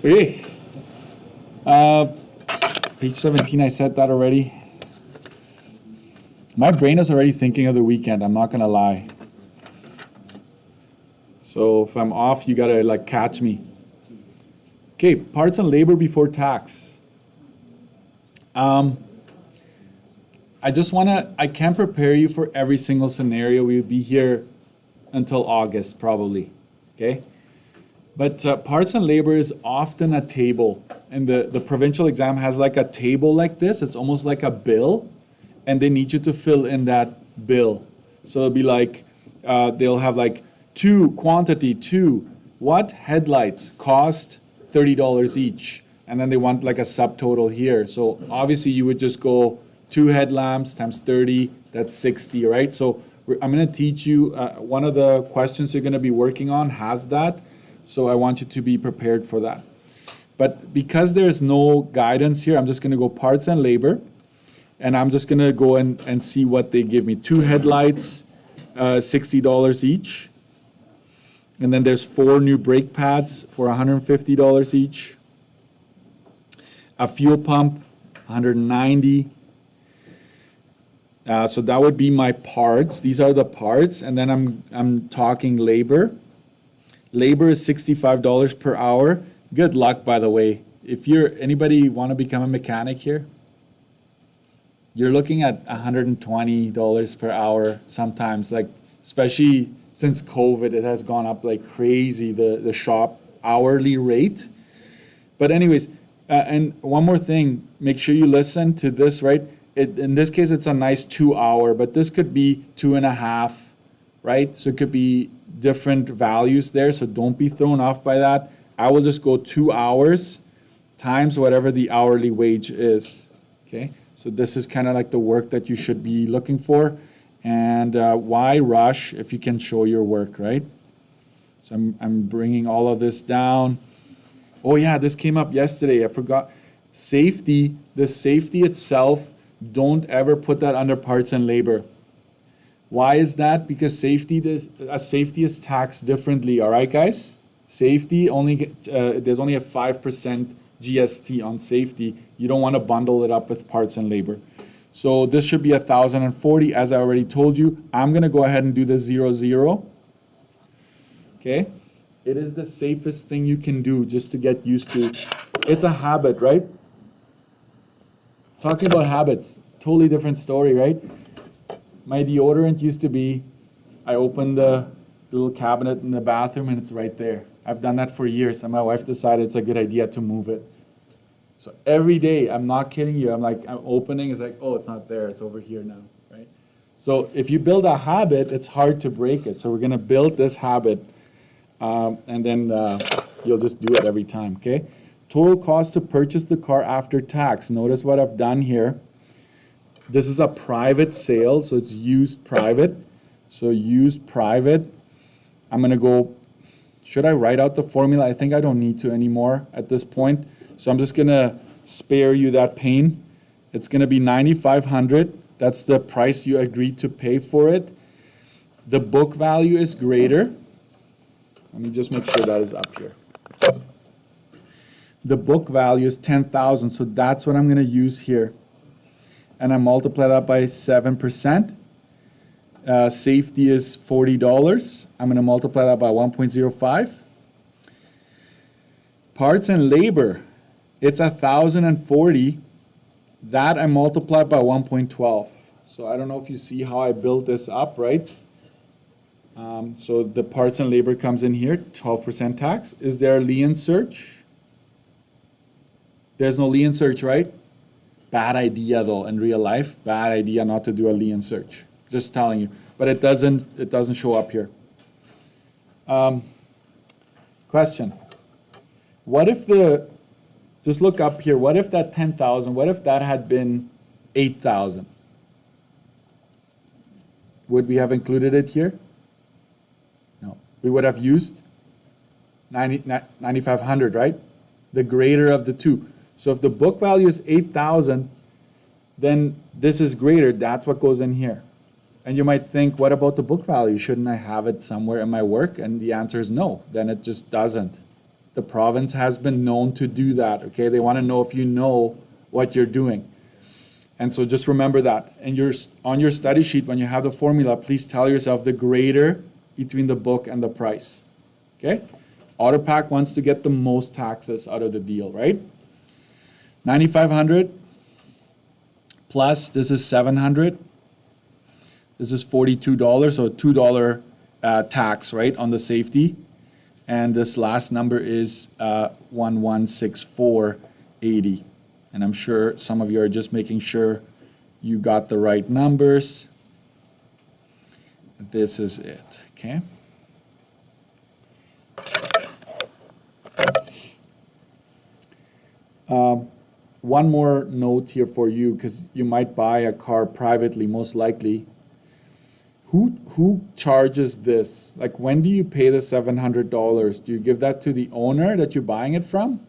Okay. Uh, Page 17, I said that already. My brain is already thinking of the weekend, I'm not gonna lie. So if I'm off, you gotta like catch me. Okay, parts and labor before tax. Um, I can't prepare you for every single scenario. We'll be here until August probably, okay? But parts and labor is often a table, and the provincial exam has like a table like this. It's almost like a bill, and they need you to fill in that bill. So it'll be like, they'll have like two, what? Headlights cost $30 each. And then they want like a subtotal here. So obviously you would just go two headlamps times 30, that's 60, right? So I'm gonna teach you, one of the questions you're gonna be working on has that. So I want you to be prepared for that. But because there's no guidance here, I'm just gonna go parts and labor. And I'm just gonna go and see what they give me. Two headlights, $60 each. And then there's 4 new brake pads for $150 each. A fuel pump, $190. So that would be my parts. These are the parts, and then I'm talking labor. Labor is $65 per hour. Good luck, by the way. If anybody want to become a mechanic here, you're looking at $120 per hour sometimes, like especially since COVID, it has gone up like crazy, the shop hourly rate. But anyways, and one more thing, make sure you listen to this, right? In this case, it's a nice 2 hour, but this could be 2.5, right? So it could be different values there, so don't be thrown off by that. I will just go 2 hours times whatever the hourly wage is, okay? So this is kind of like the work that you should be looking for. And why rush if you can show your work, right? So I'm bringing all of this down. Oh yeah, this came up yesterday. I forgot. Safety, the safety itself, don't ever put that under parts and labor. Why is that? Because safety is taxed differently, all right, guys? Safety there's only a 5% GST on safety. You don't want to bundle it up with parts and labor. So this should be 1,040, as I already told you. I'm gonna go ahead and do the 0, okay? It is the safest thing you can do just to get used to. It's a habit, right? Talking about habits, totally different story, right? My deodorant used to be, I opened the little cabinet in the bathroom and it's right there. I've done that for years, and my wife decided it's a good idea to move it. So every day, I'm not kidding you, I'm opening, it's like, oh, it's not there, it's over here now, right? So if you build a habit, it's hard to break it. So we're gonna build this habit, and then you'll just do it every time, okay? Total cost to purchase the car after tax. Notice what I've done here. This is a private sale, so it's used private. So used private, I'm gonna go, should I write out the formula? I think I don't need to anymore at this point. So I'm just gonna spare you that pain. It's gonna be $9,500. That's the price you agreed to pay for it. The book value is greater. Let me just make sure that is up here. The book value is 10,000, so that's what I'm gonna use here. And I multiply that by 7%. Safety is $40. I'm gonna multiply that by 1.05. Parts and labor, it's 1,040. That I multiply by 1.12. So I don't know if you see how I built this up, right? So the parts and labor comes in here, 12% tax. Is there a lien search? There's no lien search, right? Bad idea though, in real life. Bad idea not to do a lien search. Just telling you. But it doesn't show up here. Question. What if just look up here, what if that 10,000, what if that had been 8,000? Would we have included it here? No. We would have used 9,500, right? The greater of the two. So if the book value is 8,000, then this is greater. That's what goes in here. And you might think, what about the book value? Shouldn't I have it somewhere in my work? And the answer is no. Then it just doesn't. The province has been known to do that, okay? They want to know if you know what you're doing. And so just remember that. And on your study sheet, when you have the formula, please tell yourself the greater between the book and the price, okay? AutoPack wants to get the most taxes out of the deal, right? $9,500 plus this is $700. This is $42, so $2 tax, right, on the safety. And this last number is 1164.80. And I'm sure some of you are just making sure you got the right numbers. This is it, okay? One more note here for you, because you might buy a car privately, most likely. Who charges this? Like, when do you pay the $700? Do you give that to the owner that you're buying it from?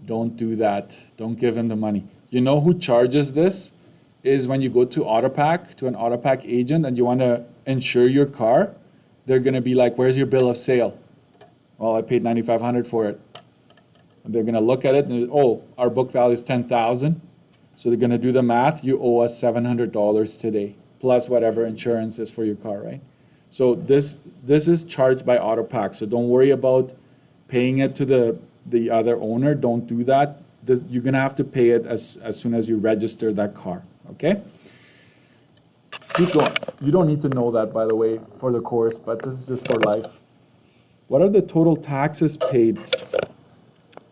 Don't do that. Don't give him the money. You know who charges this? Is when you go to AutoPack, to an AutoPack agent, and you want to insure your car, they're going to be like, where's your bill of sale? Well, I paid $9,500 for it. And they're going to look at it and, oh, our book value is $10,000. So they're going to do the math. You owe us $700 today, plus whatever insurance is for your car, right? So this is charged by AutoPack. So don't worry about paying it to the other owner. Don't do that. You're going to have to pay it as soon as you register that car, okay? Keep going. You don't need to know that, by the way, for the course, but this is just for life. What are the total taxes paid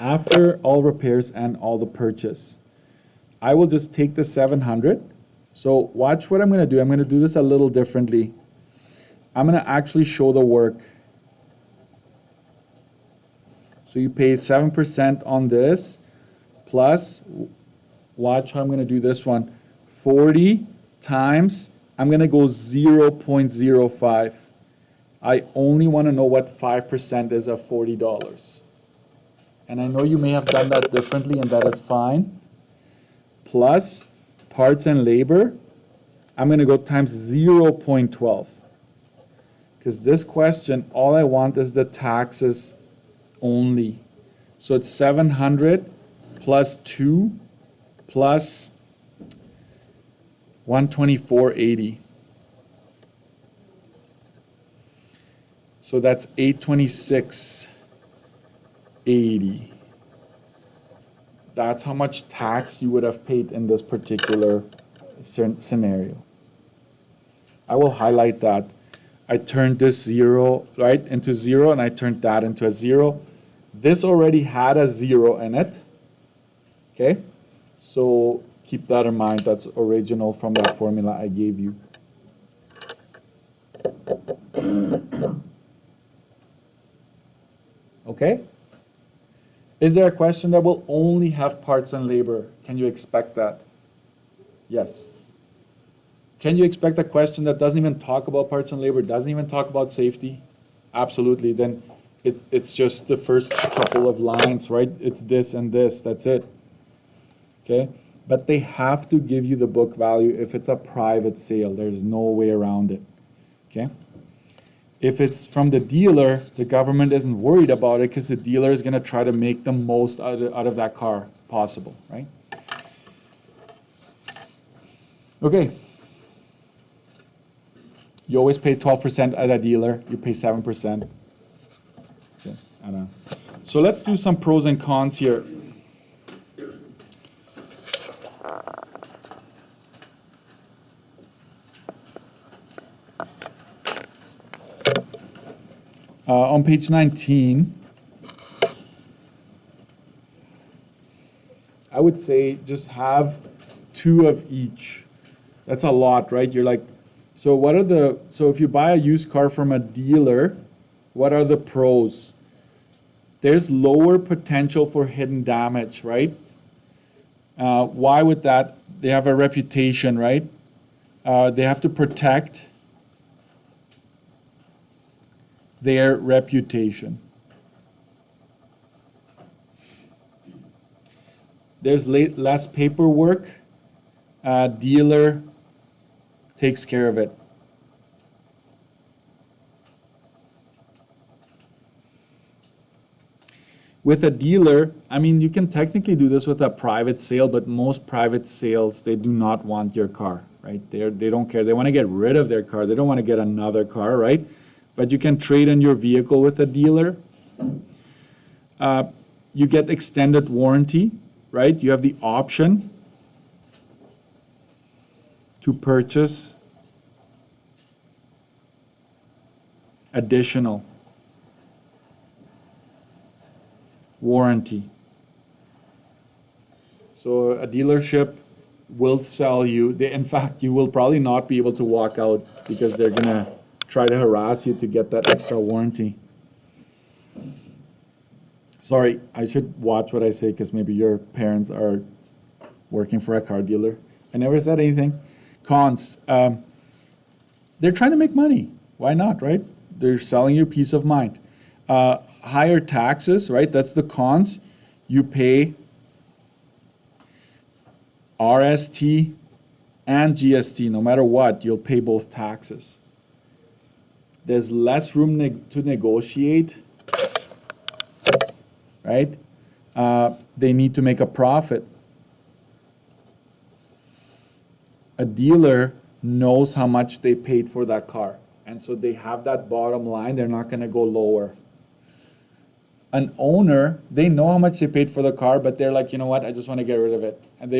after all repairs and all the purchase? I will just take the 700. So watch what I'm going to do. I'm going to do this a little differently. I'm going to actually show the work. So you pay 7% on this, plus, watch how I'm going to do this one. 40 times, I'm going to go 0.05. I only want to know what 5% is of $40. And I know you may have done that differently, and that is fine. Plus parts and labor, I'm going to go times 0.12. Because this question, all I want is the taxes only. So it's 700 plus 2 plus 124.80. So that's 826.80. That's how much tax you would have paid in this particular scenario. I will highlight that. I turned this 0, right, into 0, and I turned that into a 0. This already had a 0 in it. Okay? So keep that in mind. That's original from that formula I gave you. Okay? Is there a question that will only have parts and labor? Can you expect that? Yes. Can you expect a question that doesn't even talk about parts and labor, doesn't even talk about safety? Absolutely. Then it's just the first couple of lines, right? It's this and this. That's it. Okay? But they have to give you the book value if it's a private sale. There's no way around it. Okay? If it's from the dealer, the government isn't worried about it because the dealer is going to try to make the most out of that car possible, right? Okay. You always pay 12% at a dealer. You pay 7%. Okay. So let's do some pros and cons here. On page 19, I would say just have 2 of each. That's a lot, right? You're like, so if you buy a used car from a dealer, what are the pros? There's lower potential for hidden damage, right? Why would that? They have a reputation, right? They have to protect their reputation. There's less paperwork. Dealer takes care of it. With a dealer, I mean, you can technically do this with a private sale, but most private sales, they do not want your car, right? They don't care. They want to get rid of their car. They don't want to get another car, right? But you can trade in your vehicle with a dealer. You get extended warranty, right? You have the option to purchase additional warranty. So a dealership will sell you, in fact, you will probably not be able to walk out because they're gonna try to harass you to get that extra warranty. Sorry, I should watch what I say because maybe your parents are working for a car dealer. I never said anything. Cons, they're trying to make money. Why not, right? They're selling you peace of mind. Higher taxes, right? That's the cons. You pay RST and GST. No matter what, you'll pay both taxes. There's less room to negotiate, right? They need to make a profit. A dealer knows how much they paid for that car, and so they have that bottom line. They're not going to go lower. An owner, they know how much they paid for the car, but they're like, you know what, I just want to get rid of it. And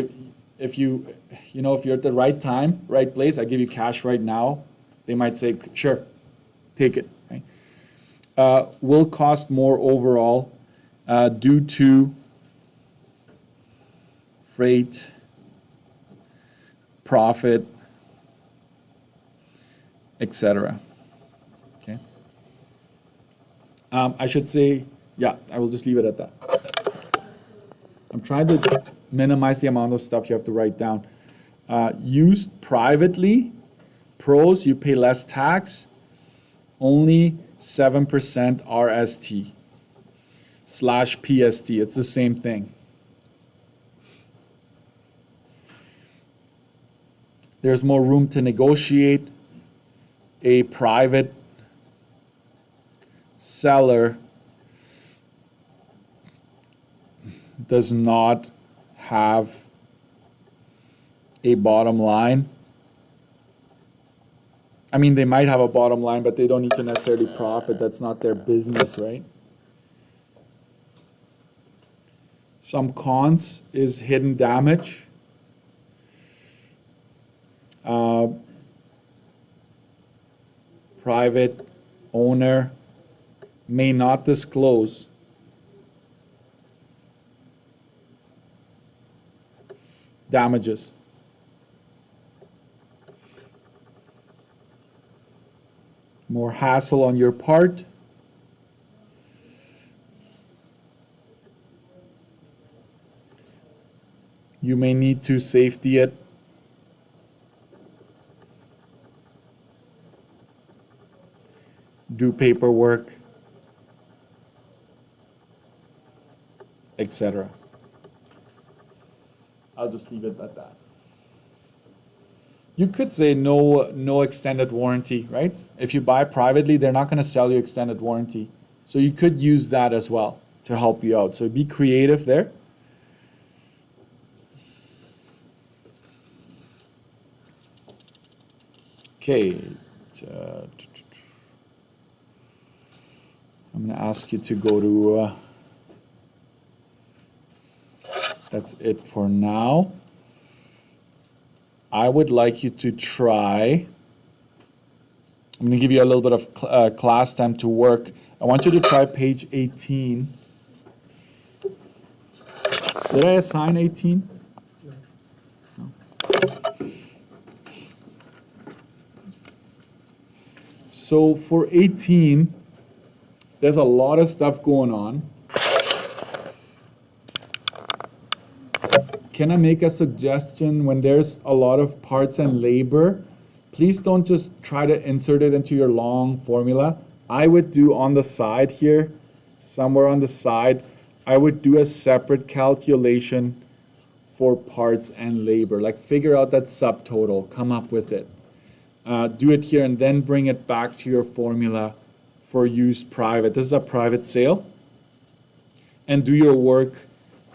if you're at the right time, right place, I give you cash right now, they might say, sure, take it. Right? Will cost more overall due to freight, profit, etc. Okay. I should say, yeah, I will just leave it at that. I'm trying to minimize the amount of stuff you have to write down. Used privately, pros, you pay less tax, only 7% RST / PST. It's the same thing. There's more room to negotiate. A private seller does not have a bottom line. I mean, they might have a bottom line, but they don't need to necessarily profit. That's not their business, right? Some cons is hidden damage. Private owner may not disclose damages. More hassle on your part. You may need to safety it. Do paperwork, etc. I'll just leave it at that. You could say no extended warranty, right? If you buy privately, they're not going to sell you extended warranty. So you could use that as well to help you out. So be creative there. Okay. I'm going to ask you to go to, that's it for now. I would like you to try, I'm going to give you a little bit of class time to work. I want you to try page 18. Did I assign 18? No. So for 18, there's a lot of stuff going on. Can I make a suggestion? When there's a lot of parts and labor, please don't just try to insert it into your long formula. I would do on the side here, somewhere on the side, I would do a separate calculation for parts and labor. Like figure out that subtotal, come up with it. Do it here and then bring it back to your formula for use private. This is a private sale. and do your work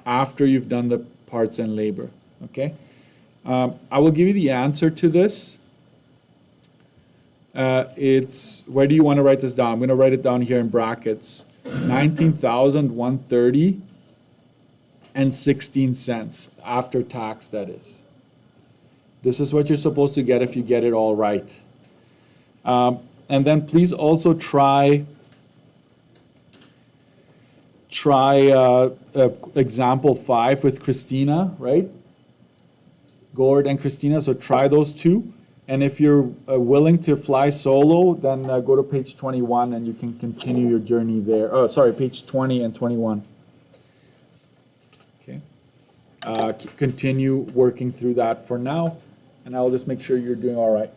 after you've done the parts and labor, okay? I will give you the answer to this. It's, where do you want to write this down? I'm going to write it down here in brackets. 19,130 and 16 cents after tax, that is. This is what you're supposed to get if you get it all right. And then please also try example 5 with Christina, right? Gord and Christina, so try those two. And if you're willing to fly solo, then go to page 21 and you can continue your journey there. Oh, sorry, page 20 and 21. Okay. Continue working through that for now, and I'll just make sure you're doing all right.